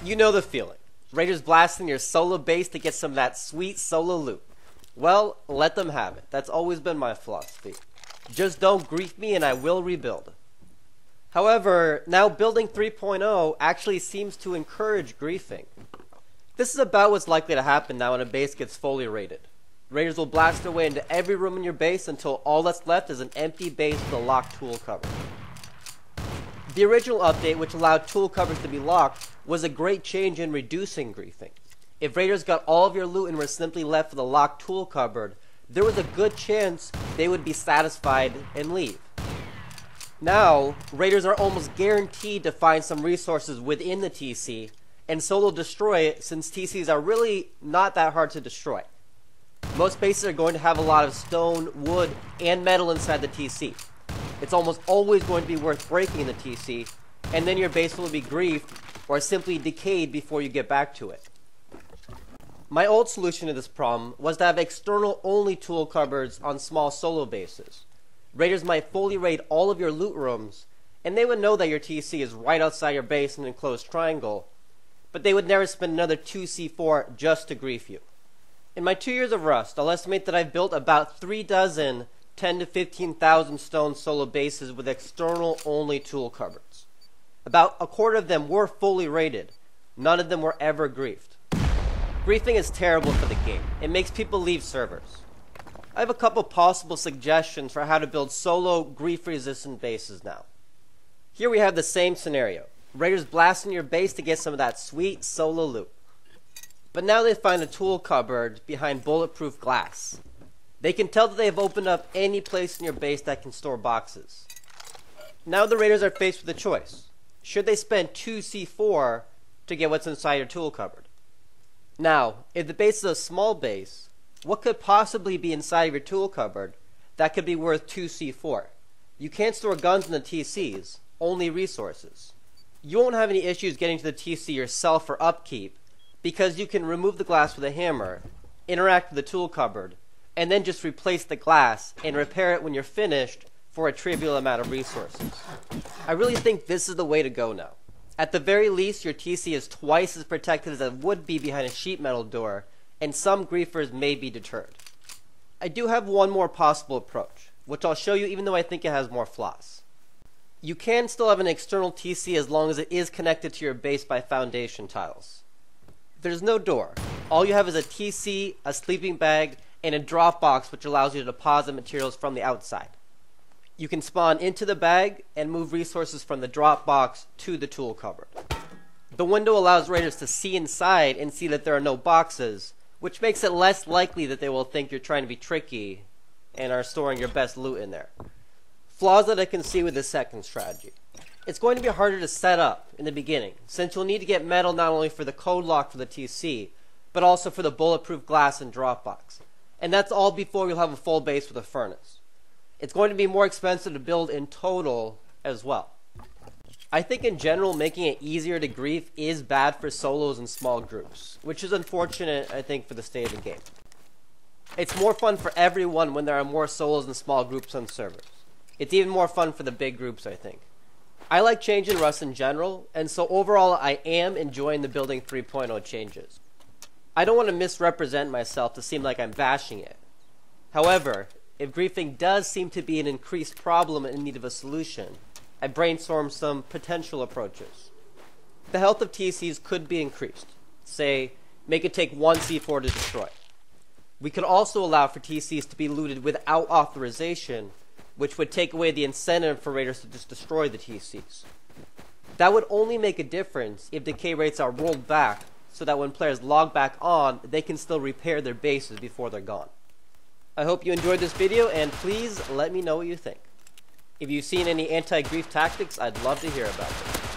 You know the feeling. Raiders blasting your solo base to get some of that sweet solo loot. Well, let them have it. That's always been my philosophy. Just don't grief me and I will rebuild. However, now building 3.0 actually seems to encourage griefing. This is about what's likely to happen now when a base gets fully raided. Raiders will blast their way into every room in your base until all that's left is an empty base with a locked tool cupboard. The original update, which allowed tool cupboards to be locked, was a great change in reducing griefing. If raiders got all of your loot and were simply left with a locked tool cupboard, there was a good chance they would be satisfied and leave. Now, raiders are almost guaranteed to find some resources within the TC and solo destroy it, since TCs are really not that hard to destroy. Most bases are going to have a lot of stone, wood, and metal inside the TC. It's almost always going to be worth breaking the TC, and then your base will be griefed or simply decayed before you get back to it. My old solution to this problem was to have external only tool cupboards on small solo bases. Raiders might fully raid all of your loot rooms, and they would know that your TC is right outside your base in an enclosed triangle, but they would never spend another 2C4 just to grief you. In my 2 years of Rust, I'll estimate that I've built about 3 dozen 10 to 15,000 stone solo bases with external only tool cupboards. About a quarter of them were fully raided. None of them were ever griefed. Griefing is terrible for the game. It makes people leave servers. I have a couple possible suggestions for how to build solo grief resistant bases now. Here we have the same scenario. Raiders blasting your base to get some of that sweet solo loot. But now they find a tool cupboard behind bulletproof glass. They can tell that they have opened up any place in your base that can store boxes. Now the raiders are faced with a choice. Should they spend 2C4 to get what's inside your tool cupboard? Now, if the base is a small base, what could possibly be inside of your tool cupboard that could be worth 2C4? You can't store guns in the TCs, only resources. You won't have any issues getting to the TC yourself for upkeep, because you can remove the glass with a hammer, interact with the tool cupboard, and then just replace the glass and repair it when you're finished for a trivial amount of resources. I really think this is the way to go now. At the very least, your TC is twice as protected as it would be behind a sheet metal door, and some griefers may be deterred. I do have one more possible approach, which I'll show you even though I think it has more flaws. You can still have an external TC as long as it is connected to your base by foundation tiles. There's no door. All you have is a TC, a sleeping bag, and a drop box which allows you to deposit materials from the outside. You can spawn into the bag and move resources from the drop box to the tool cupboard. The window allows raiders to see inside and see that there are no boxes, which makes it less likely that they will think you're trying to be tricky and are storing your best loot in there. Flaws that I can see with this second strategy. It's going to be harder to set up in the beginning, since you'll need to get metal not only for the code lock for the TC, but also for the bulletproof glass and drop box. And that's all before you'll have a full base with a furnace. It's going to be more expensive to build in total as well. I think in general making it easier to grief is bad for solos and small groups, which is unfortunate I think for the state of the game. It's more fun for everyone when there are more solos and small groups on servers. It's even more fun for the big groups, I think. I like change in Rust in general, and so overall I am enjoying the building 3.0 changes. I don't want to misrepresent myself to seem like I'm bashing it. However, if griefing does seem to be an increased problem in need of a solution, I brainstormed some potential approaches. The health of TCs could be increased. Say, make it take 1 C4 to destroy. We could also allow for TCs to be looted without authorization, which would take away the incentive for raiders to just destroy the TCs. That would only make a difference if decay rates are rolled back, so that when players log back on, they can still repair their bases before they're gone. I hope you enjoyed this video, and please let me know what you think. If you've seen any anti-grief tactics, I'd love to hear about them.